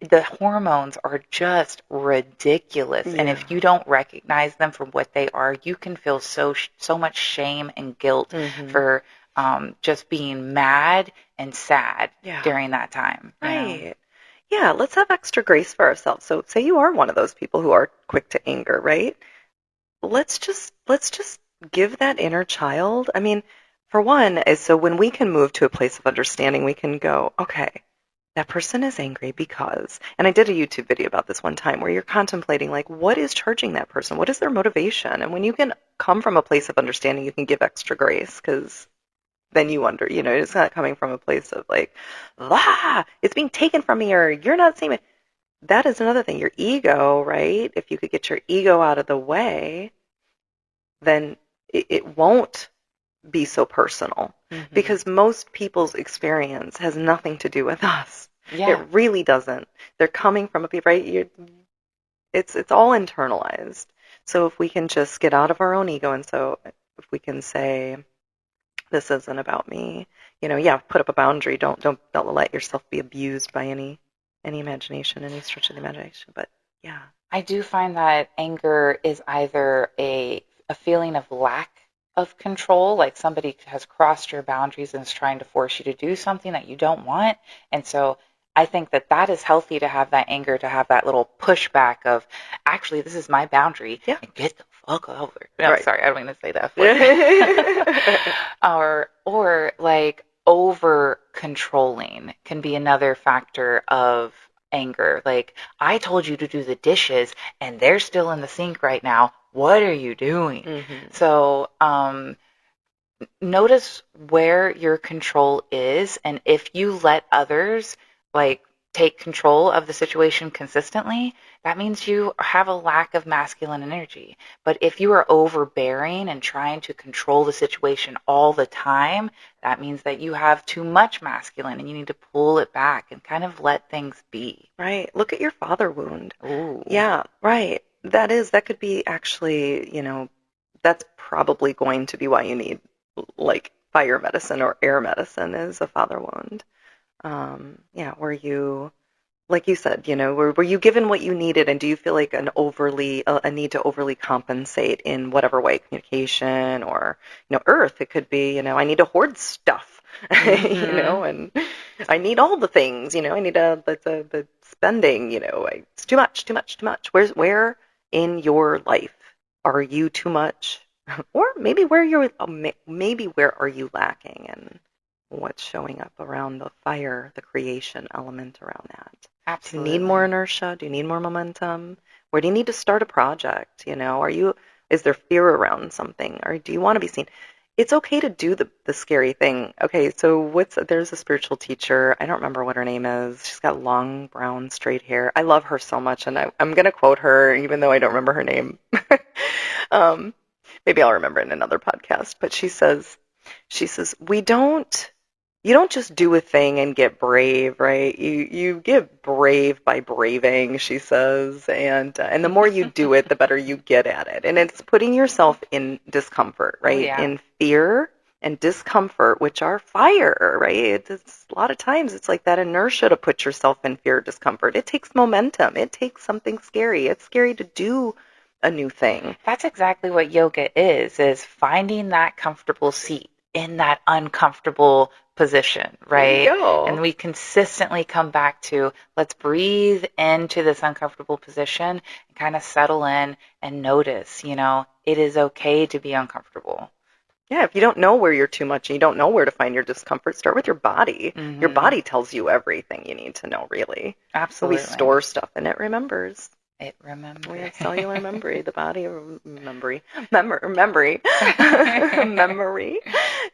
the hormones are just ridiculous. And Yeah. if you don't recognize them for what they are, you can feel so much shame and guilt for just being mad and sad during that time. You know? Right. Yeah, let's have extra grace for ourselves. So say you are one of those people who are quick to anger, right? Let's just give that inner child. I mean, for one, is so when we can move to a place of understanding, we can go, okay, that person is angry because, and I did a YouTube video about this one time where you're contemplating like what is charging that person? What is their motivation? And when you can come from a place of understanding, you can give extra grace because then it's not coming from a place of like, it's being taken from me or you're not seeing it. That is another thing. Your ego, right? If you could get your ego out of the way, then it won't be so personal because most people's experience has nothing to do with us. Yeah. It really doesn't. They're coming from a people, right? It's all internalized. So if we can just get out of our own ego, and so if we can say, this isn't about me, put up a boundary. Don't let yourself be abused by any imagination, any stretch of the imagination. But yeah. I do find that anger is either a feeling of lack of control, like somebody has crossed your boundaries and is trying to force you to do something that you don't want. And so I think that that is healthy to have that anger, to have that little pushback of, actually, this is my boundary. Yeah. And get the fuck over. No, Right. sorry, I don't mean to say that. Or like over controlling can be another factor of anger. Like, I told you to do the dishes and they're still in the sink right now. What are you doing? So, notice where your control is, and if you let others like take control of the situation consistently, that means you have a lack of masculine energy. But if you are overbearing and trying to control the situation all the time, that means that you have too much masculine and you need to pull it back and kind of let things be. Right. Look at your father wound. Ooh. Yeah, right. That could be actually, that's probably going to be why you need like fire medicine or air medicine is a father wound. Yeah, were you, like you said, were you given what you needed, and do you feel like a need to overly compensate in whatever way, communication or, earth? It could be, I need to hoard stuff, and I need all the things, I need the spending, it's too much, too much, too much. Where in your life are you too much? Or maybe where are you lacking, and what's showing up around the fire, the creation element around that? Absolutely. Do you need more inertia? Do you need more momentum? Where do you need to start a project? Are you Is there fear around something? Or do you want to be seen? It's okay to do the scary thing. Okay, so there's a spiritual teacher. I don't remember what her name is. She's got long, brown, straight hair. I love her so much, and I'm going to quote her, even though I don't remember her name. um, maybe I'll remember it in another podcast. But she says, you don't just do a thing and get brave, right? You get brave by braving, she says, and the more you do it, the better you get at it. And it's putting yourself in discomfort, Oh, right? yeah. In fear and discomfort, which are fire, right? It's a lot of times it's like that inertia to put yourself in fear or discomfort. It takes momentum. It takes something scary. It's scary to do a new thing. That's exactly what yoga is finding that comfortable seat in that uncomfortable position, right? There you go. And we consistently come back to let's breathe into this uncomfortable position and kind of settle in and notice, it is okay to be uncomfortable. Yeah, if you don't know where you're too much and you don't know where to find your discomfort, start with your body. Mm-hmm. Your body tells you everything you need to know, really. Absolutely. So we store stuff and it remembers. It remembers. We have cellular memory, the body memory. Memory.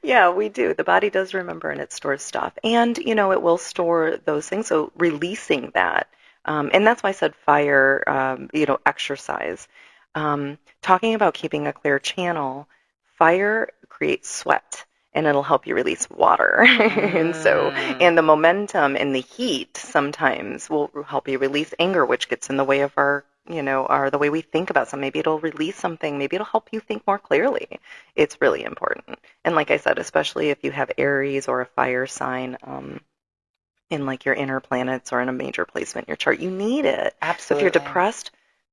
Yeah, we do. The body does remember and it stores stuff. And, it will store those things. So releasing that. And that's why I said fire, exercise. Talking about keeping a clear channel, fire creates sweat. And it'll help you release water. And the momentum and the heat sometimes will help you release anger, which gets in the way of the way we think about something. Maybe it'll release something. Maybe it'll help you think more clearly. It's really important. And like I said, especially if you have Aries or a fire sign in like your inner planets or in a major placement in your chart, you need it. Absolutely. So if you're depressed,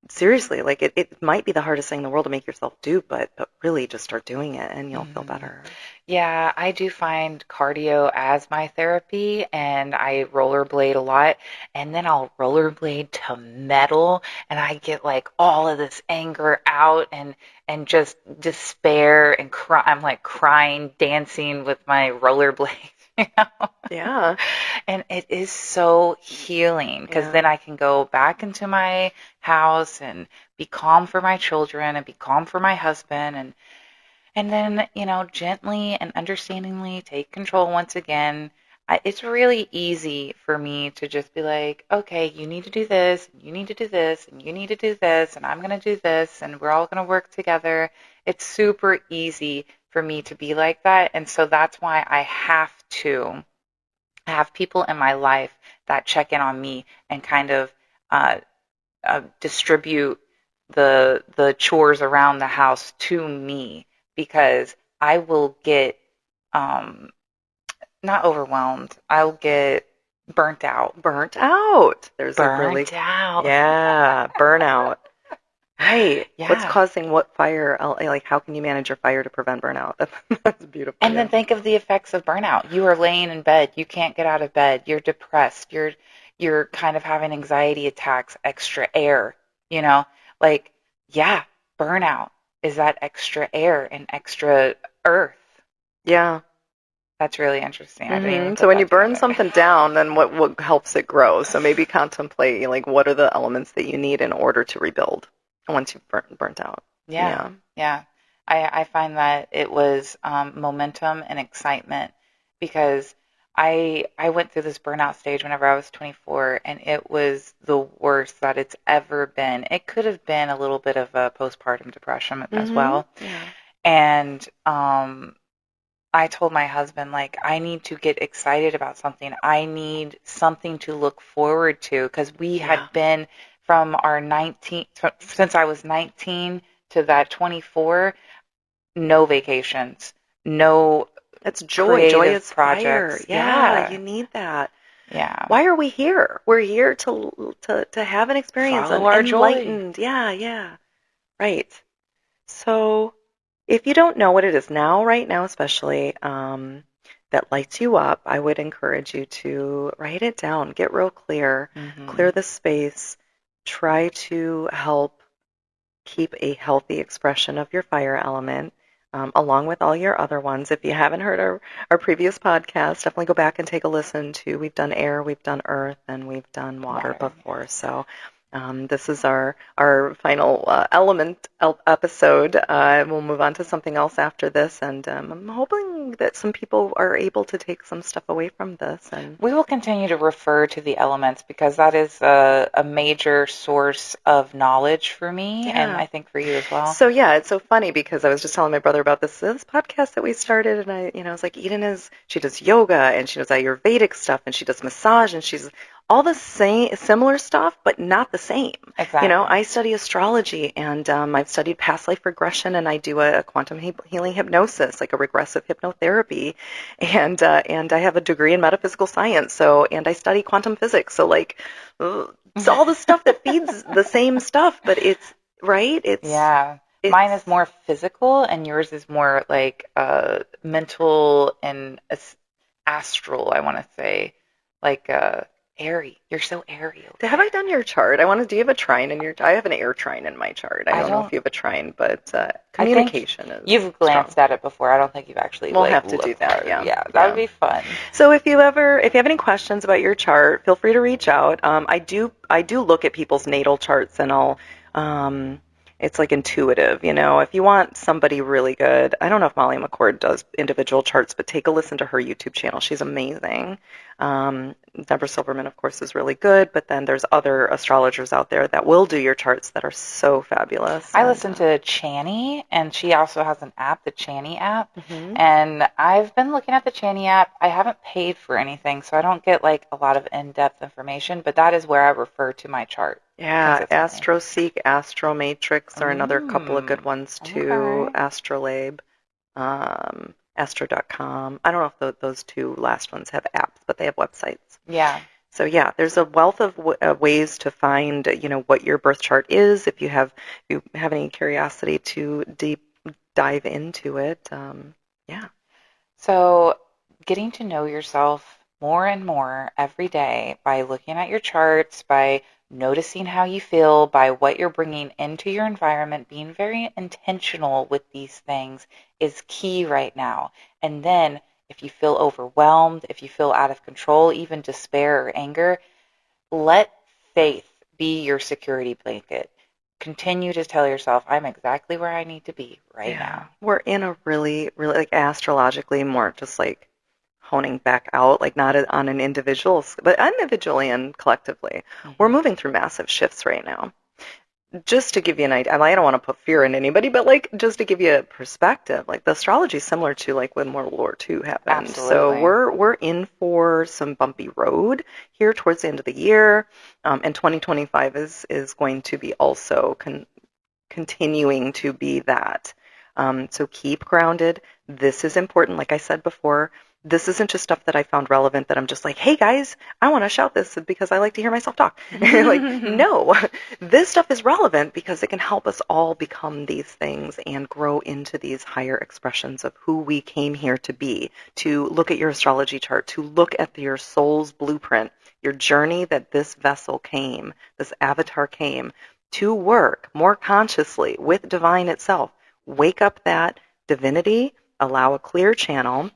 seriously, like it might be the hardest thing in the world to make yourself do, but really just start doing it and you'll feel better. Yeah, I do find cardio as my therapy, and I rollerblade a lot, and then I'll rollerblade to metal, and I get like all of this anger out and just despair and cry. I'm like crying, dancing with my rollerblade. Yeah. And it is so healing because then I can go back into my house and be calm for my children and be calm for my husband and then, gently and understandingly take control once again. It's really easy for me to just be like, okay, you need to do this, and you need to do this, and you need to do this, and I'm going to do this, and we're all going to work together. It's super easy for me to be like that. And so that's why I have to have people in my life that check in on me and kind of distribute the chores around the house to me because I will get not overwhelmed. I'll get burnt out. Burnt out. There's a really burnt out. Yeah, burnout. Right. Yeah. What's causing what fire? Like, how can you manage your fire to prevent burnout? That's beautiful. And then think of the effects of burnout. You are laying in bed. You can't get out of bed. You're depressed. You're kind of having anxiety attacks, extra air, like, yeah, burnout is that extra air and extra earth. Yeah. That's really interesting. I didn't even put So when that you burn together. something down, then what helps it grow? So maybe contemplate, like, what are the elements that you need in order to rebuild once you've burnt out. Yeah. I find that it was momentum and excitement because I went through this burnout stage whenever I was 24, and it was the worst that it's ever been. It could have been a little bit of a postpartum depression as well. Yeah. And I told my husband, like, I need to get excited about something. I need something to look forward to because we had been from our 19, since I was 19 to that 24, no vacations, no. That's joy. Joy is projects. fire. Yeah, you need that. Yeah. Why are we here? We're here to have an experience. Follow our enlightened. joy. Yeah. Right. So if you don't know what it is now, right now especially, that lights you up, I would encourage you to write it down. Get real clear. Clear the space. Try to help keep a healthy expression of your fire element. Along with all your other ones. If you haven't heard our previous podcast, definitely go back and take a listen to. We've done air, we've done earth, and we've done water before. So This is our final element episode. We'll move on to something else after this, and I'm hoping that some people are able to take some stuff away from this. And We will continue to refer to the elements because that is a major source of knowledge for me, and yeah. I think for you as well. So yeah, it's so funny because I was just telling my brother about this podcast that we started, and I was like, she does yoga and she does Ayurvedic stuff and she does massage and she's all the same, similar stuff, but not the same. Exactly. I study astrology and I've studied past life regression and I do a quantum healing hypnosis, like a regressive hypnotherapy, and I have a degree in metaphysical science. So and I study quantum physics. So like, it's all the stuff that feeds the same stuff, but it's right. Yeah. Mine is more physical and yours is more like mental and astral, I want to say. Like airy. You're so airy. Okay? Have I done your chart? Do you have a trine in your? I have an air trine in my chart. I don't know if you have a trine, but communication is you've glanced strong. at it before. I don't think you've actually We'll like have to do looked that. hard. Yeah, Yeah, that would be fun. So if you have any questions about your chart, feel free to reach out. I do look at people's natal charts, and it's like intuitive. If you want somebody really good, I don't know if Molly McCord does individual charts, but take a listen to her YouTube channel. She's amazing. Deborah Silverman, of course, is really good, but then there's other astrologers out there that will do your charts that are so fabulous. I listen to Chani, and she also has an app, the Chani app, Mm-hmm. and I've been looking at the Chani app. I haven't paid for anything, so I don't get like a lot of in-depth information, but that is where I refer to my chart. Yeah, AstroSeek, Astromatrix are another couple of good ones too. Okay. Astrolabe, Astro.com. I don't know if those two last ones have apps, but they have websites. Yeah. So yeah, there's a wealth of ways to find, what your birth chart is. If you have any curiosity to deep dive into it, yeah. So getting to know yourself more and more every day by looking at your charts, by noticing how you feel, by what you're bringing into your environment, being very intentional with these things is key right now. And then if you feel overwhelmed, if you feel out of control, even despair or anger, let faith be your security blanket. Continue to tell yourself, I'm exactly where I need to be right now. We're in a really, really, like, astrologically more just like honing back out, like not on an individual, but individually and collectively. We're moving through massive shifts right now. Just to give you an idea, I don't want to put fear in anybody, but like just to give you a perspective, like the astrology is similar to like when World War II happened. Absolutely. So we're in for some bumpy road here towards the end of the year, and 2025 is going to be also continuing to be that. So keep grounded. This is important. Like I said before, this isn't just stuff that I found relevant that I'm just like, hey guys, I want to shout this because I like to hear myself talk. Like, no, this stuff is relevant because it can help us all become these things and grow into these higher expressions of who we came here to be, to look at your astrology chart, to look at your soul's blueprint, your journey that this vessel came, this avatar came to work more consciously with divine itself. Wake up that divinity, allow a clear channel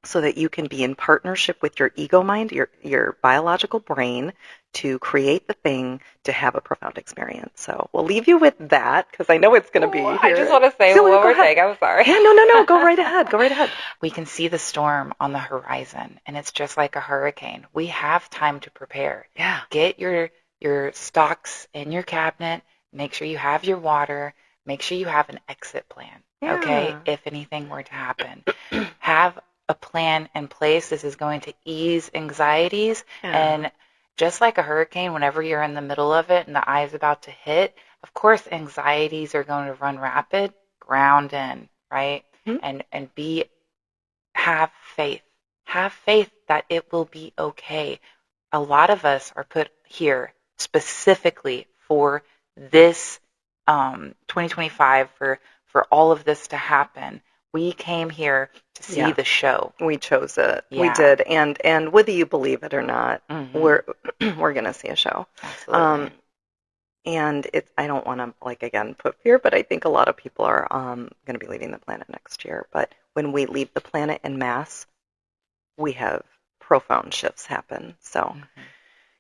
so that you can be in partnership with your ego mind, your biological brain, to create the thing to have a profound experience. So we'll leave you with that because I know it's going to be here. I just want to say one more thing. I'm sorry. Yeah, no. Go right ahead. Go right ahead. We can see the storm on the horizon, and it's just like a hurricane. We have time to prepare. Yeah. Get your stocks in your cabinet. Make sure you have your water. Make sure you have an exit plan. Yeah. Okay, if anything were to happen, have a plan in place. This is going to ease anxieties. And just like a hurricane, whenever you're in the middle of it and the eye is about to hit, of course, anxieties are going to run rapid. Ground in, right? Mm-hmm. And have faith. Have faith that it will be okay. A lot of us are put here specifically for this 2025, for all of this to happen. We came here to see the show. We chose it. Yeah. We did, and whether you believe it or not, we're going to see a show. Absolutely. And I don't want to, like, again, put fear, but I think a lot of people are going to be leaving the planet next year. But when we leave the planet en masse, we have profound shifts happen. So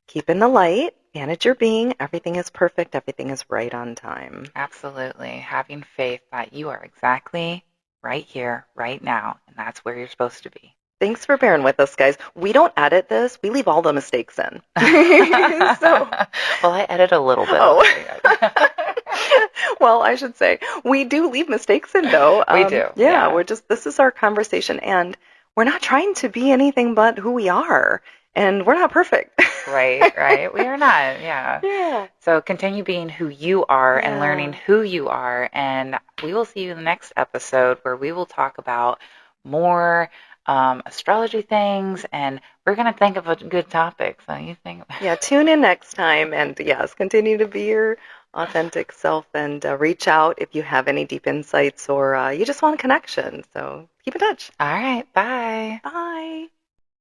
Keep in the light, manage your being. Everything is perfect. Everything is right on time. Absolutely. Having faith that you are exactly right here, right now, and that's where you're supposed to be. Thanks for bearing with us, guys. We don't edit this. We leave all the mistakes in. So, well, I edit a little bit. oh. Well, I should say we do leave mistakes in, though. We do. Yeah, this is our conversation, and we're not trying to be anything but who we are, and we're not perfect. Right. We are not. Yeah. Yeah. So continue being who you are and Yeah. learning who you are, and we will see you in the next episode where we will talk about more astrology things, and we're going to think of a good topic. So you think. Yeah, tune in next time, and yes, continue to be your authentic self, and reach out if you have any deep insights or you just want a connection. So keep in touch. All right. Bye. Bye.